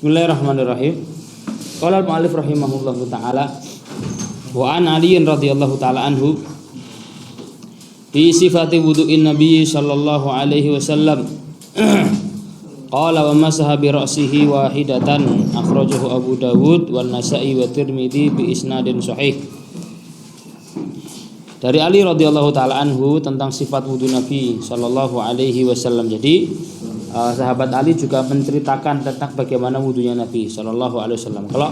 Bismillahirrahmanirrahim. Qala al-mu'allif rahimahullahu taala wa an Ali radhiyallahu taala anhu fi sifati wudu'in nabiy sallallahu alaihi wasallam qala wa masaha bi ra'sihi wahidatan akhrajahu Abu Dawud wan Nasa'i wa Tirmidzi bi isnadin sahih. Dari Ali radhiyallahu taala anhu tentang sifat wudu Nabi sallallahu alaihi wasallam. Jadi sahabat Ali juga menceritakan tentang bagaimana wudunya Nabi sallallahu alaihi wasallam. Kalau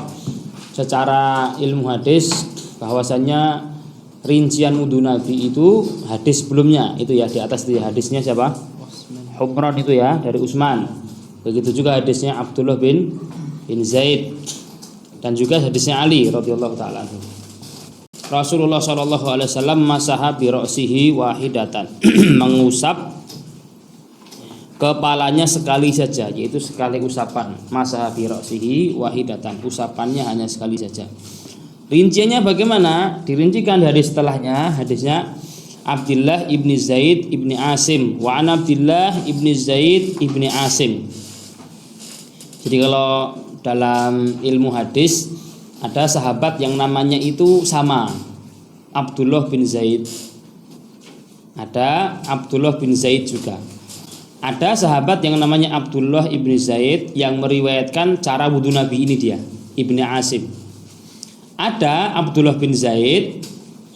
secara ilmu hadis bahwasanya rincian wudu Nabi itu hadis sebelumnya itu ya di atas di hadisnya siapa? Humran itu ya dari Utsman. Begitu juga hadisnya Abdullah bin Zaid dan juga hadisnya Ali radhiyallahu taala anhu. Rasulullah sallallahu alaihi wasallam masaha bi ra'sihi wahidatan mengusap kepalanya sekali saja, yaitu sekali usapan. Masaha bi ra'sihi wahidatan, usapannya hanya sekali saja. Rinciannya bagaimana? Dirincikan dari setelahnya, hadisnya Abdullah ibni Zaid ibni Asim wa an Abdullah ibni Zaid ibni Asim. Jadi kalau dalam ilmu hadis ada sahabat yang namanya itu sama, Abdullah bin Zaid. Ada Abdullah bin Zaid juga. Ada sahabat yang namanya Abdullah ibni Zaid yang meriwayatkan cara wudu Nabi ini dia, ibni Asim. Ada Abdullah bin Zaid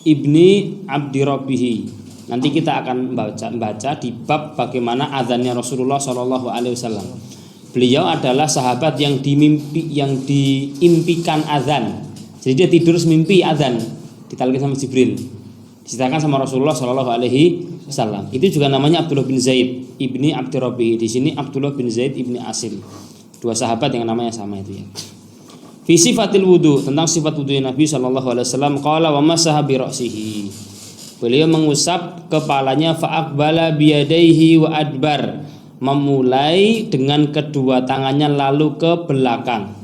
ibni Abdi Rabbihi. Nanti kita akan membaca di bab bagaimana azannya Rasulullah Shallallahu Alaihi Wasallam. Beliau adalah sahabat yang diimpikan azan. Jadi dia tidur semimpi azan, ditalkin sama Jibril, diceritakan sama Rasulullah Shallallahu Alaihi Wasallam. Itu juga namanya Abdullah bin Zaid ibni Abdi Rabbihi. Di sini Abdullah bin Zaid ibni Asim. Dua sahabat yang namanya sama itu ya. Fi sifatil wudu, tentang sifat wudu Nabi sallallahu alaihi wasallam, qala wa masaha bi ra'sihi. Beliau mengusap kepalanya fa aqbala bi yadayhi wa adbar, memulai dengan kedua tangannya lalu ke belakang.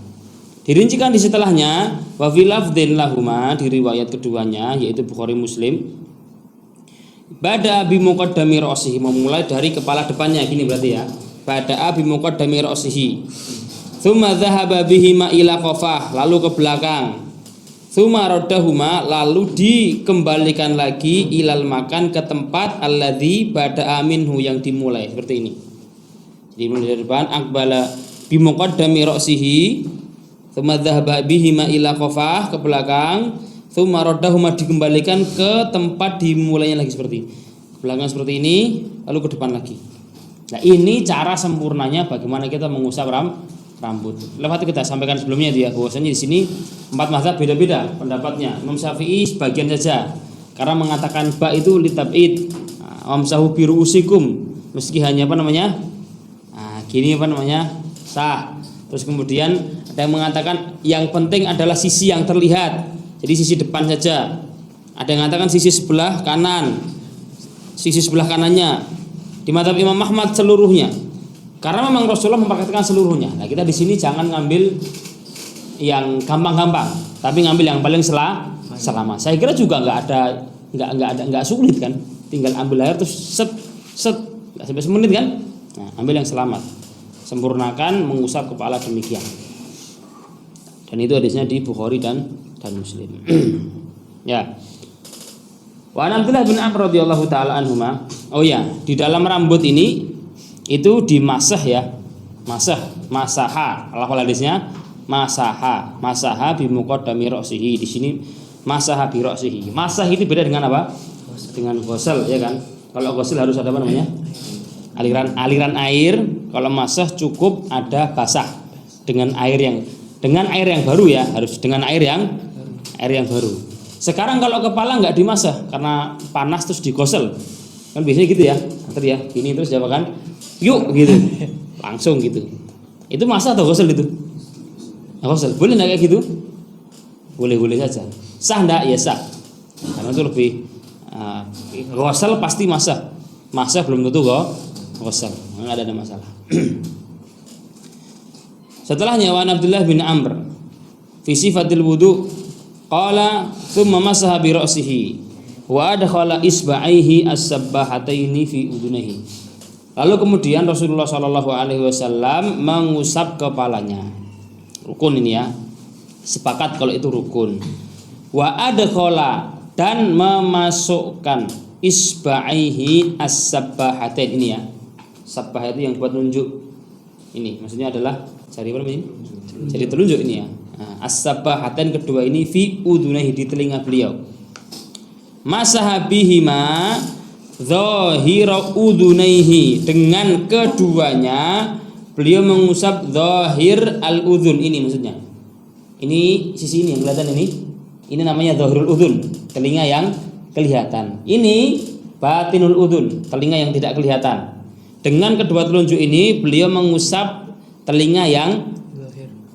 Dirincikan di setelahnya wa fi lafdzin lahuma, di riwayat keduanya yaitu Bukhari Muslim. Bada bi muqaddami ra'sihi, memulai dari kepala depannya gini berarti ya. Bada bi muqaddami ra'sihi. Tsumma dhahaba bihima ila qafah, lalu ke belakang. Tsumma raddahuma, lalu dikembalikan lagi ilal makan, ke tempat alladzi bada'a minhu, yang dimulai seperti ini. Jadi mulai dari depan, aqbala bi muqaddami ra'sihi, tsumma dhahaba bihima ila qafah, ke belakang. Tsumma raddahuma, dikembalikan ke tempat dimulainya lagi seperti ke belakang seperti ini, lalu ke depan lagi. Nah, ini cara sempurnanya bagaimana kita mengusap rambut. Lewat kita sampaikan sebelumnya dia bahwasanya di sini empat mazhab beda-beda pendapatnya. Imam Syafi'i sebagian saja karena mengatakan ba itu litab'id. Wamsahu bi ru'usikum, meski hanya apa namanya? Gini apa namanya? Sah. Terus kemudian ada yang mengatakan yang penting adalah sisi yang terlihat. Jadi sisi depan saja. Ada yang mengatakan sisi sebelah kanan. Sisi sebelah kanannya. Di mazhab Imam Ahmad seluruhnya. Karena memang Rasulullah mempraktikkan seluruhnya. Nah, kita di sini jangan ngambil yang gampang-gampang, tapi ngambil yang paling selama. Saya kira juga nggak sulit kan. Tinggal ambil air terus set nggak sampai semenit kan. Nah, ambil yang selamat. Sempurnakan mengusap kepala demikian. Dan itu hadisnya di Bukhari dan Muslim. Ya. Wa Abdullah bin Amr radhiyallahu taala anhuma. Oh ya, di dalam rambut ini itu dimasah ya, masaha. Al hadisnya masaha bi muqaddami ra'sihi. Di sini masaha bi ra'sihi. Masah itu beda dengan apa? Dengan ghusl ya kan. Kalau ghusl harus ada apa namanya? Aliran air. Kalau masah cukup ada basah dengan air yang baru ya, harus dengan air yang baru. Sekarang kalau kepala nggak dimasah karena panas terus digosel. Kan biasanya gitu ya. Nanti ya, gini terus jawab kan, yuk gitu. Langsung gitu. Itu masah atau ghusl itu? Ghusl. Boleh enggak kayak gitu? Boleh-boleh saja. Sah enggak? Ya sah. Karena itu lebih ghusl pasti masah. Masah belum tentu ghusl. Enggak ada masalah. Setelahnya wa Abdullah bin Amr fi sifatil wudu qala tsumma masaha bi ra'sihi wa adkhala isba'aihi as-sabbahataini fi udunaihi. Lalu kemudian Rasulullah Shallallahu Alaihi Wasallam mengusap kepalanya. Rukun ini ya. Sepakat kalau itu rukun. Wa adkhala, dan memasukkan isba'ihi as-sabbahatain ini ya. Sabbah itu yang buat nunjuk. Ini maksudnya adalah jari apa namanya? Jari telunjuk ini ya. Nah, as-sabbahatain kedua ini fi udunaihi, di telinga beliau. Masahabihima zahira udunaihi, dengan keduanya beliau mengusap zahir al-udhun ini maksudnya. Ini sisi ini yang kelihatan ini. Ini namanya zahirul udhun, telinga yang kelihatan. Ini batinul udhun, telinga yang tidak kelihatan. Dengan kedua telunjuk ini beliau mengusap telinga yang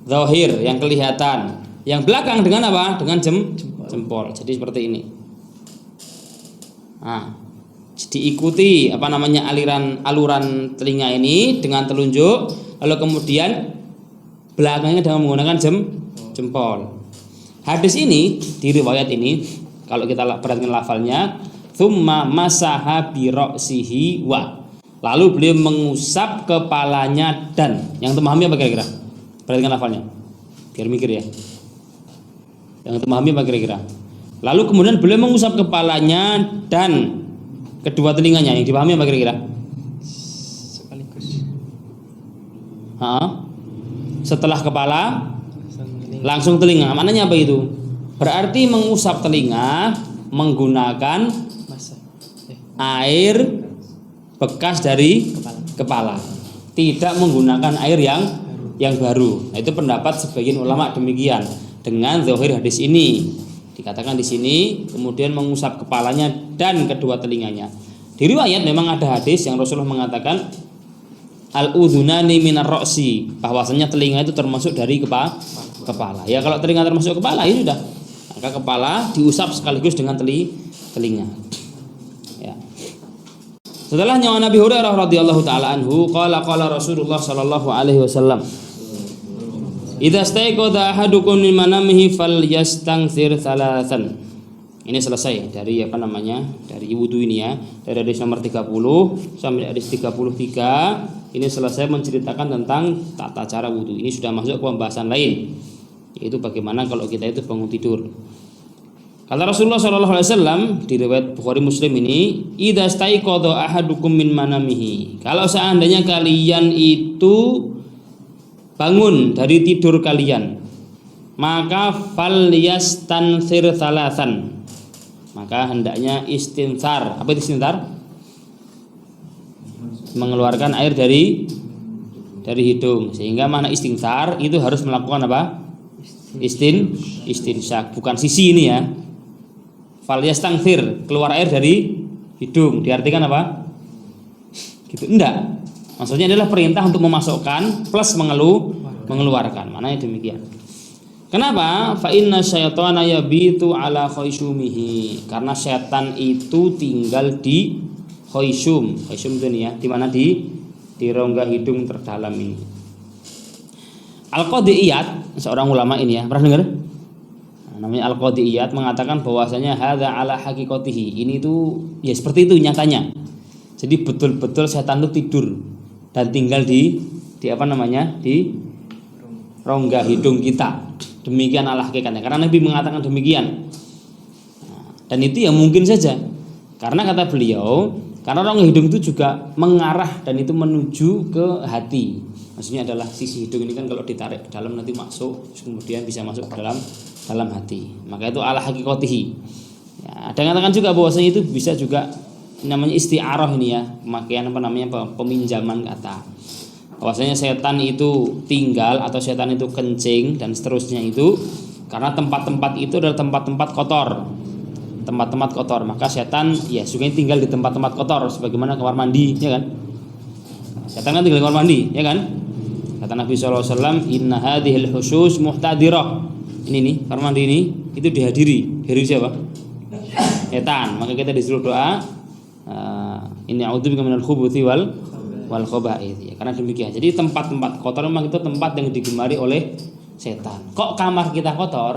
zahir, yang kelihatan. Yang belakang dengan apa? Dengan jempol. Jadi seperti ini. Nah, diikuti apa namanya aluran telinga ini dengan telunjuk, lalu kemudian belakangnya dengan menggunakan jempol. Hadis ini, di riwayat ini, kalau kita perhatikan lafalnya, tsumma masaha bi ra'sihi wa, lalu beliau mengusap kepalanya dan. Yang memahami apa kira-kira? Perhatikan lafalnya, biar mikir ya. Yang memahami apa kira-kira? Lalu kemudian beliau mengusap kepalanya dan kedua telinganya. Yang dipahami apa kira-kira? Sekaligus. Setelah kepala langsung telinga. Maknanya apa itu? Berarti mengusap telinga menggunakan air bekas dari kepala. Tidak menggunakan air yang baru. Nah, itu pendapat sebagian ulama demikian dengan zahir hadis ini. Dikatakan di sini kemudian mengusap kepalanya dan kedua telinganya. Di riwayat memang ada hadis yang Rasulullah mengatakan al-udhunani minar ra'si, bahwasanya telinga itu termasuk dari kepala. Ya kalau telinga termasuk kepala ya sudah. Maka kepala diusap sekaligus dengan telinga. Ya. Setelahnya Nabi Hurairah radhiyallahu taala anhu qala Rasulullah sallallahu alaihi wasallam, idza staiqadha ahadukum min manamihi falyastanthir thalathan. Ini selesai dari apa namanya? Dari wudu ini ya. Dari hadis nomor 30 sampai hadis 33 ini selesai menceritakan tentang tata cara wudu. Ini sudah masuk ke pembahasan lain, yaitu bagaimana kalau kita itu bangun tidur. Kata Rasulullah SAW di riwayat Bukhari Muslim ini, idza staiqadha ahadukum min manamihi. Kalau seandainya kalian itu bangun dari tidur kalian, maka falyastanthir thalathan. Maka hendaknya istinthar. Apa itu istinthar? Mengeluarkan air dari hidung. Sehingga mana istinthar itu harus melakukan apa? Istinsyak, bukan sisi ini ya. Falyastanthir, keluar air dari hidung. Diartikan apa? Gitu. Enggak. Maksudnya adalah perintah untuk memasukkan plus mengeluarkan. Maknanya demikian. Kenapa? Fa inna syaitana yabitu ala khaysumihi. Karena setan itu tinggal di khaysum. Khaysum itu nih ya, di mana di rongga hidung terdalam ini. Al-Qadiyat, seorang ulama ini ya, pernah dengar? Namanya Al-Qadiyat, mengatakan bahwasanya hadza ala haqiqatihi. Ini tuh ya seperti itu nyatanya. Jadi betul-betul setan itu tidur dan tinggal di apa namanya? Di rongga hidung kita. Demikian Allah hakikatnya. Karena Nabi mengatakan demikian. Dan itu ya mungkin saja. Karena kata beliau, karena rongga hidung itu juga mengarah dan itu menuju ke hati. Maksudnya adalah sisi hidung ini kan kalau ditarik ke dalam nanti masuk, kemudian bisa masuk ke dalam hati. Maka itu ala hakikatihi. Ya, ada yang katakan juga bahwasanya itu bisa juga namanya isti'arah ini ya, pemakaian apa namanya peminjaman kata. Bahwasanya setan itu tinggal atau setan itu kencing dan seterusnya itu karena tempat-tempat itu adalah tempat-tempat kotor. Tempat-tempat kotor, maka setan ya suka tinggal di tempat-tempat kotor sebagaimana kamar mandi, ya kan? Setan kan tinggal di kamar mandi, ya kan? Kata Nabi SAW, inna hadhil husus muhtadirah. Ini nih, kamar mandi ini itu dihadiri siapa? Setan. Maka kita disuruh doa, inni a'udzubika minal khubuthi wal khaba'ith. Ya, karena demikian. Jadi tempat-tempat kotor memang itu tempat yang digemari oleh setan. Kok kamar kita kotor?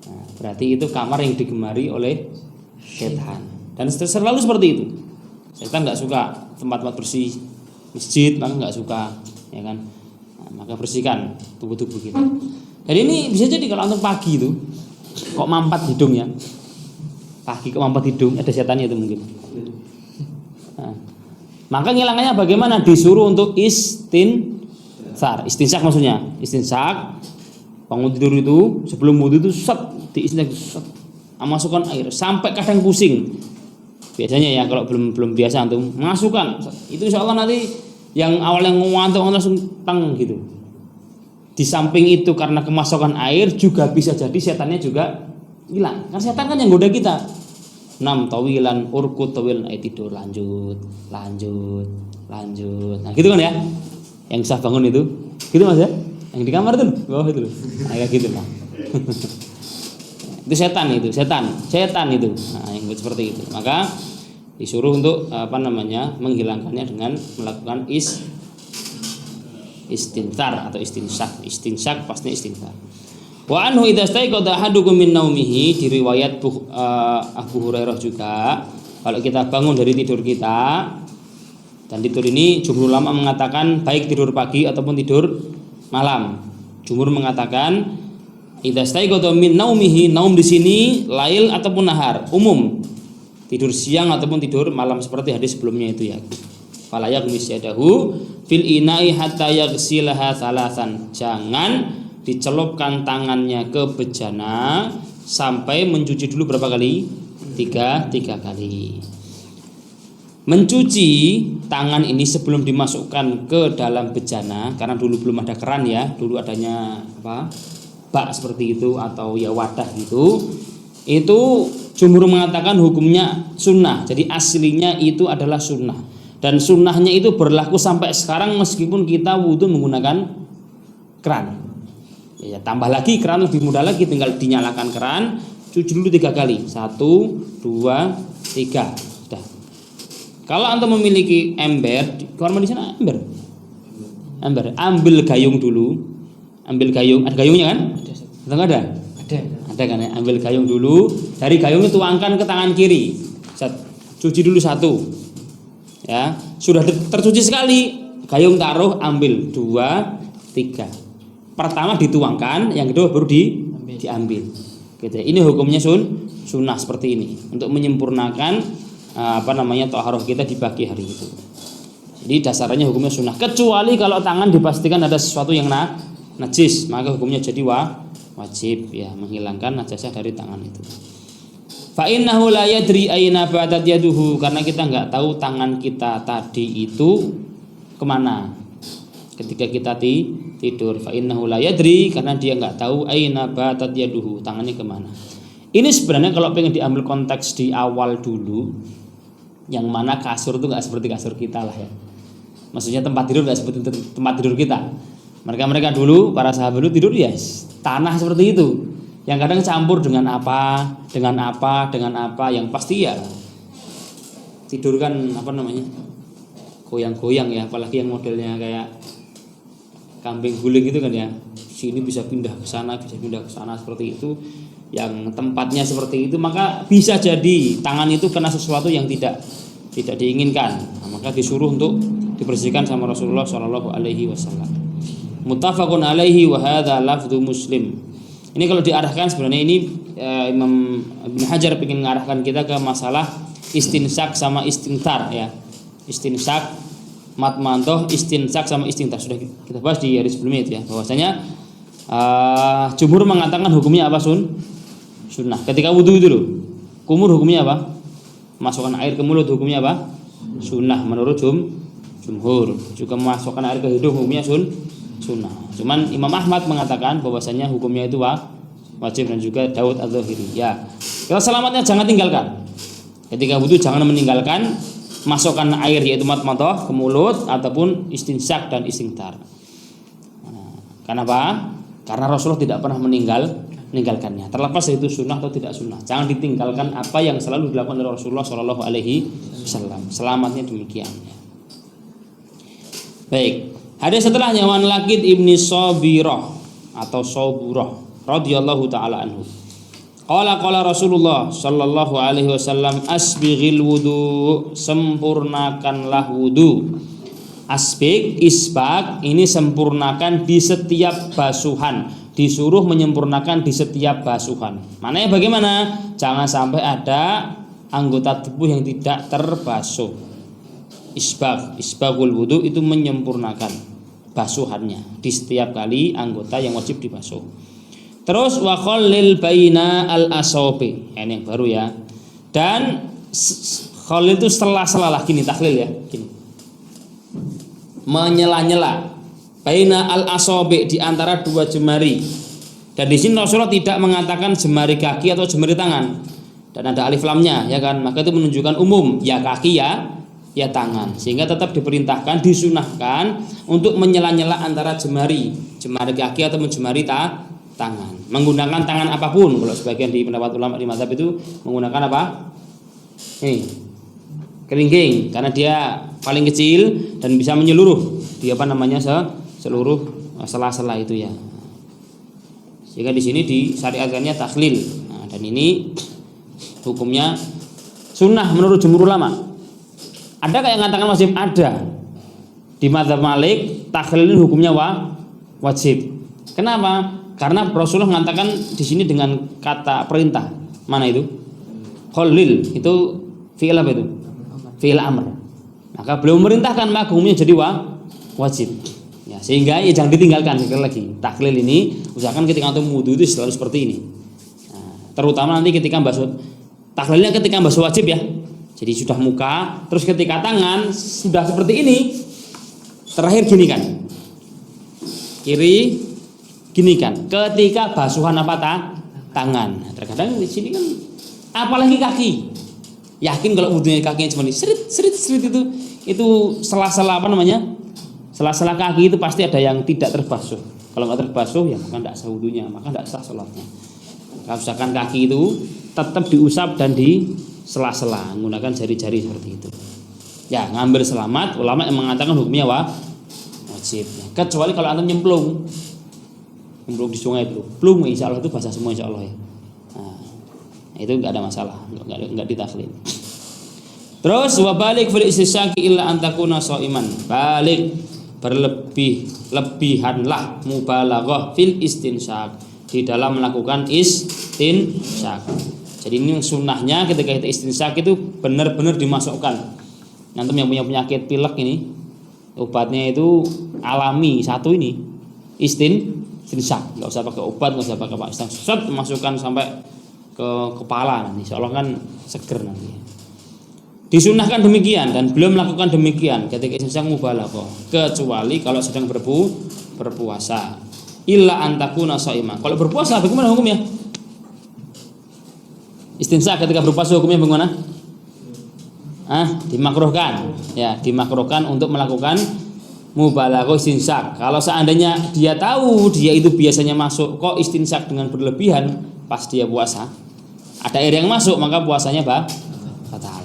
Nah, berarti itu kamar yang digemari oleh setan. Dan selalu seperti itu. Setan nggak suka tempat-tempat bersih, masjid, maka nggak suka, ya kan? Nah, maka bersihkan tubuh-tubuh kita. Jadi ini bisa jadi kalau antum pagi itu kok mampat hidungnya, pagi kok mampat hidung, ada setannya itu mungkin. Nah, maka ngilangannya bagaimana? Disuruh untuk istinsak maksudnya. Istinsak bangun tidur itu sebelum wudu itu set diistinsak set, masukkan air sampai kadang pusing. Biasanya ya kalau belum biasa antum masukkan itu insyaallah nanti yang awalnya ngantuk langsung teng gitu. Di samping itu karena kemasukan air juga bisa jadi setannya juga hilang. Karena setan kan yang goda kita. Nam tawilan urkut tawilan tidur lanjut. Nah, gitu kan ya. Yang bisa bangun itu. Gitu Mas ya? Yang di kamar tuh. Bawah itu loh. Nah, kayak gitu lah. Itu setan itu. Nah, yang seperti itu. Maka disuruh untuk menghilangkannya dengan melakukan istintar atau istinsak pasti istintar. Wa anhu idza staiqadha ahadukum min naumihi, di riwayat Abu Hurairah juga, kalau kita bangun dari tidur kita, dan tidur ini jumhur ulama mengatakan baik tidur pagi ataupun tidur malam. Jumhur mengatakan idza staiqadha min naumihi, naum di sini lail ataupun nahar, umum. Tidur siang ataupun tidur malam seperti hadis sebelumnya itu ya. Fala yaghmis yadahu fil ina'i hatta yaghsilaha salasan. Jangan dicelupkan tangannya ke bejana sampai mencuci dulu berapa kali? Tiga kali. Mencuci tangan ini sebelum dimasukkan ke dalam bejana, karena dulu belum ada keran ya, dulu adanya bak seperti itu atau ya wadah gitu. Itu jumhur mengatakan hukumnya sunnah. Jadi aslinya itu adalah sunnah. Dan sunnahnya itu berlaku sampai sekarang meskipun kita wudu menggunakan keran. Ya, tambah lagi keran lebih mudah lagi, tinggal dinyalakan keran, cuci dulu 3 kali. 1, 2, 3. Sudah. Kalau antum memiliki ember, di kamar mandi sana ember. Ambil gayung dulu. Ambil gayung, ada gayungnya kan? Ada. Atau enggak ada? Ada kan ya? Ambil gayung dulu, dari gayung itu tuangkan ke tangan kiri. Cuci dulu 1. Ya, sudah tercuci sekali, gayung taruh, ambil 2, 3. Pertama dituangkan, yang kedua baru diambil. Gitu. Ini hukumnya sunnah seperti ini untuk menyempurnakan thaharah kita di pagi hari itu. Jadi dasarnya hukumnya sunnah. Kecuali kalau tangan dipastikan ada sesuatu yang najis, maka hukumnya jadi wajib ya menghilangkan najasah dari tangan itu. Fa innahu la yadri aina batat yaduhu, karena kita enggak tahu tangan kita tadi itu kemana ketika kita tidur. Fa innahu la yadri, karena dia enggak tahu aina batat yaduhu, tangannya kemana. Ini sebenarnya kalau pengen diambil konteks di awal dulu, yang mana kasur itu enggak seperti kasur kita lah ya. Maksudnya tempat tidur enggak seperti tempat tidur kita. Mereka dulu, para sahabat dulu tidur ya tanah seperti itu. Yang kadang campur dengan apa, yang pasti ya tidur kan goyang-goyang ya, apalagi yang modelnya kayak kambing guling gitu kan ya. Sini bisa pindah ke sana, seperti itu. Yang tempatnya seperti itu, maka bisa jadi tangan itu kena sesuatu yang tidak diinginkan. Nah, maka disuruh untuk dibersihkan sama Rasulullah Shallallahu alaihi wasallam. Muttafaqun alaihi wa hadza lafdzu Muslim. Ini kalau diarahkan sebenarnya ini Imam Ibnu Hajar ingin mengarahkan kita ke masalah istinsak sama istintar ya. Istinsak matmantoh, istinsak sama istintar sudah kita bahas di hari sebelumnya itu ya. Bahwasanya jumhur mengatakan hukumnya apa sunnah. Ketika wudu itu loh. Kumur hukumnya apa? Masukkan air ke mulut hukumnya apa? Sunnah menurut jumhur. Juga memasukkan air ke hidung hukumnya sunnah. Cuman Imam Ahmad mengatakan bahwasanya hukumnya itu wajib, dan juga Daud Adz-Dzahiri. Ya. Kalau selamatnya jangan tinggalkan. Ketika wudu jangan meninggalkan masukkan air yaitu matmathah ke mulut ataupun istinsak dan istintar. Kenapa? Karena Rasulullah tidak pernah meninggalkannya. Terlepas itu sunnah atau tidak sunnah, jangan ditinggalkan apa yang selalu dilakukan oleh Rasulullah Shallallahu alaihi wasallam. Selamatnya demikian. Baik. Hadis setelahnya wan Laqid ibni Sabirah atau Saburah radhiyallahu taala anhu. Qala Rasulullah sallallahu alaihi wasallam asbighil wudu, sempurnakanlah wudu. Asbik, isbak ini sempurnakan di setiap basuhan. Disuruh menyempurnakan di setiap basuhan. Maknanya bagaimana? Jangan sampai ada anggota tubuh yang tidak terbasuh. Isbak, isbagul wudu itu menyempurnakan basuhannya di setiap kali anggota yang wajib dibasuh. Terus wa khallil baina al-asabi. Ini yang baru ya. Dan khallil itu sela-sela gini tahlil ya, gini. Menyela-nyela baina al-asabi di antara dua jemari. Dan di sini Rasulullah tidak mengatakan jemari kaki atau jemari tangan. Dan ada alif lamnya ya kan. Maka itu menunjukkan umum, ya kaki ya tangan. Sehingga tetap diperintahkan, disunahkan untuk menyela-nyela antara jemari kaki atau jemari tangan. Menggunakan tangan apapun. Kalau sebagian di pendapat ulama di mazhab itu menggunakan apa? Ini kelingking karena dia paling kecil dan bisa menyeluruh di seluruh sela-sela itu ya. Sehingga di sini disyariatkannya takhlil. Nah, dan ini hukumnya sunnah menurut jumhur ulama. Ada kayak mengatakan wajib? Ada. Di mazhab Malik takhlil ini hukumnya wajib. Kenapa? Karena Rasulullah mengatakan di sini dengan kata perintah. Mana itu? Khalil itu fi'il apa itu? Fi'il amr. Maka beliau memerintahkan maka hukumnya jadi wajib. Ya, sehingga ya jangan ditinggalkan sekali lagi. Takhlil ini usahakan ketika antum wudu itu selalu seperti ini. Nah, terutama nanti ketika basuh. Takhlilnya ketika basuh wajib ya. Jadi sudah muka, terus ketika tangan sudah seperti ini. Terakhir gini kan. Kiri gini kan. Ketika basuhan apa tangan. Nah, terkadang di sini kan apalagi kaki. Yakin kalau wudunya kakinya cuma serit itu sela-sela apa namanya? Sela-sela kaki itu pasti ada yang tidak terbasuh. Kalau nggak terbasuh ya maka tidak sah wudunya, maka tidak sah sholatnya. Kalau usahakan kaki itu tetap diusap dan di sela-sela menggunakan jari-jari seperti itu. Ya, ngambil selamat ulama yang mengatakan hukumnya wajib. Kecuali kalau antum nyemplung di sungai itu, plung insya Allah itu basah semua insya Allah ya. Nah, itu nggak ada masalah, nggak ditakhlil. Terus wabalik fil istisaqi illa antakuna shaiman. Balik berlebihanlah mubalaghah fil istinsyaq di dalam melakukan istinsyaq. Jadi ini sunnahnya ketika kita istinsyaq itu benar-benar dimasukkan. Nanti yang punya penyakit pilek ini obatnya itu alami satu ini istinsyaq. Nggak usah pakai obat, nggak usah pakai apa. Set masukkan sampai ke kepala nanti. Insya Allah kan seger nanti. Disunahkan demikian dan belum melakukan demikian ketika istinsyaq mubalaghah kecuali kalau sedang berpuasa. Illa antakuna shaimah. Kalau berpuasa bagaimana hukumnya? Istinsyaq ketika berpuasa hukumnya bagaimana? Dimakruhkan. Ya, dimakruhkan untuk melakukan mubalaghah istinsyaq. Kalau seandainya dia tahu dia itu biasanya masuk kok istinsyaq dengan berlebihan pas dia puasa, ada air yang masuk maka puasanya batal.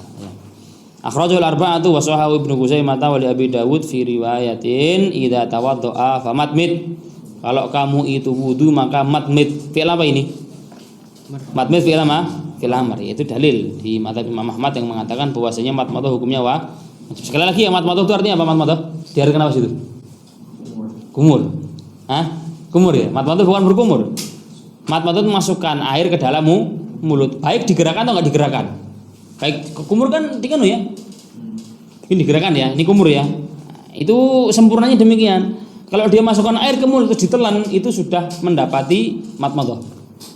Akhrajul arba'atu wa sahahu Ibnu Khuzaimah wa li Abi Dawud fi riwayatin idza tawaddaa famatmid. Kalau kamu itu wudu maka matmid. Fi'il apa ini? Matmid fi'il apa? Fi'il amr. Itu dalil di mazhab Imam Ahmad yang mengatakan bahwasanya matmadah hukumnya sekali lagi ya matmadah itu artinya apa matmadah? Diartikan apa situ? Kumur. Kumur ya. Matmadah bukan berkumur. Matmadah itu masukkan air ke dalam mulut. Baik digerakkan atau enggak digerakkan? Baik kumur kan dikanu ya. Ini digerakkan ya, ini kumur ya. Itu sempurnanya demikian. Kalau dia masukkan air ke mulut itu ditelan itu sudah mendapati matmadah.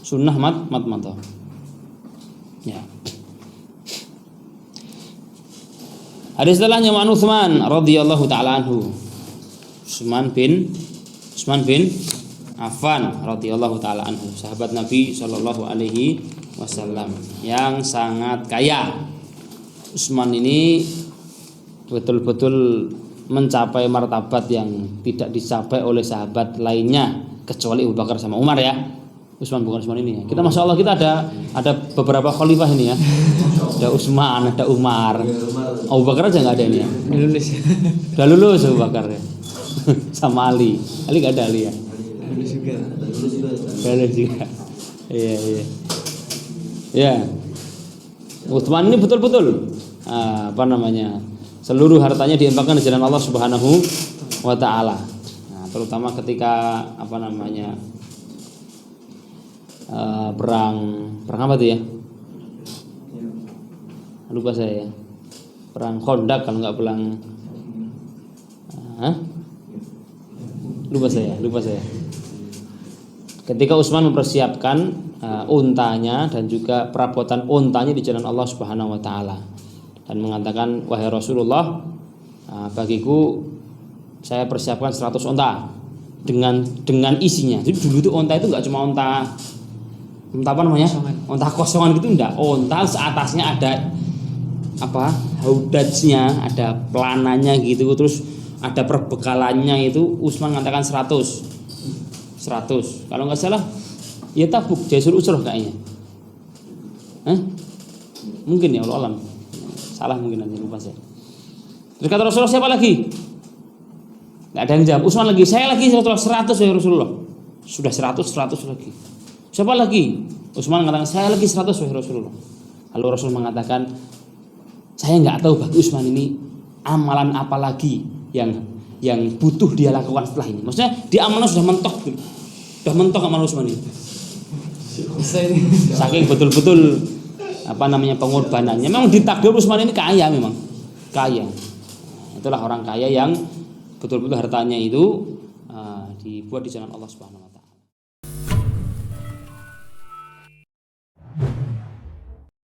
Sunnah matmadah. Ya. Hadis setelahnya An Utsman radhiyallahu taala anhu. Utsman bin Affan radhiyallahu taala anhu, sahabat Nabi sallallahu alaihi wasallam yang sangat kaya. Utsman ini betul-betul mencapai martabat yang tidak dicapai oleh sahabat lainnya kecuali Abu Bakar sama Umar ya. Utsman bukan Utsman ini ya. Kita masya Allah kita ada beberapa khalifah ini ya. Ada Utsman, ada Umar. Abu Bakar aja nggak ada ini ya. Udah lulus Abu Bakar ya. Sama Ali nggak ada Ali ya. Lulus juga. Iya. Ya, Utsman ini betul-betul Seluruh hartanya diinfakkan di jalan Allah Subhanahu wa taala. Nah, terutama ketika perang apa tuh ya? Lupa saya ya. Perang Khandaq kalau nggak perang lupa saya. Ketika Utsman mempersiapkan untanya dan juga perabotan untanya di jalan Allah Subhanahu wa taala dan mengatakan, wahai Rasulullah, bagiku saya persiapkan 100 unta dengan isinya. Jadi dulu itu unta itu nggak cuma unta apa namanya? Unta kosongan gitu enggak. Unta seatasnya ada haudajnya, ada pelananya gitu, terus ada perbekalannya. Itu Utsman mengatakan 100. Kalau nggak salah ya Tabuk, Jaisul Usrah kayaknya. Mungkin ya, Allah alam. Salah mungkin, nanti lupa saya. Terus kata Rasulullah, siapa lagi? Nggak ada yang jawab. Utsman lagi, saya lagi 100 ya Rasulullah. Sudah 100 lagi. Siapa lagi? Utsman mengatakan, saya lagi 100 ya Rasulullah. Lalu Rasul mengatakan, saya nggak tahu bagi Utsman ini amalan apa lagi yang butuh dia lakukan setelah ini. Maksudnya di amalan sudah mentok amalan Utsman ini. Saking betul-betul pengorbanannya. Memang ditakdir Utsman ini kaya, memang kaya. Itulah orang kaya yang betul-betul hartanya itu dibuat di jalan Allah Subhanahu wa taala.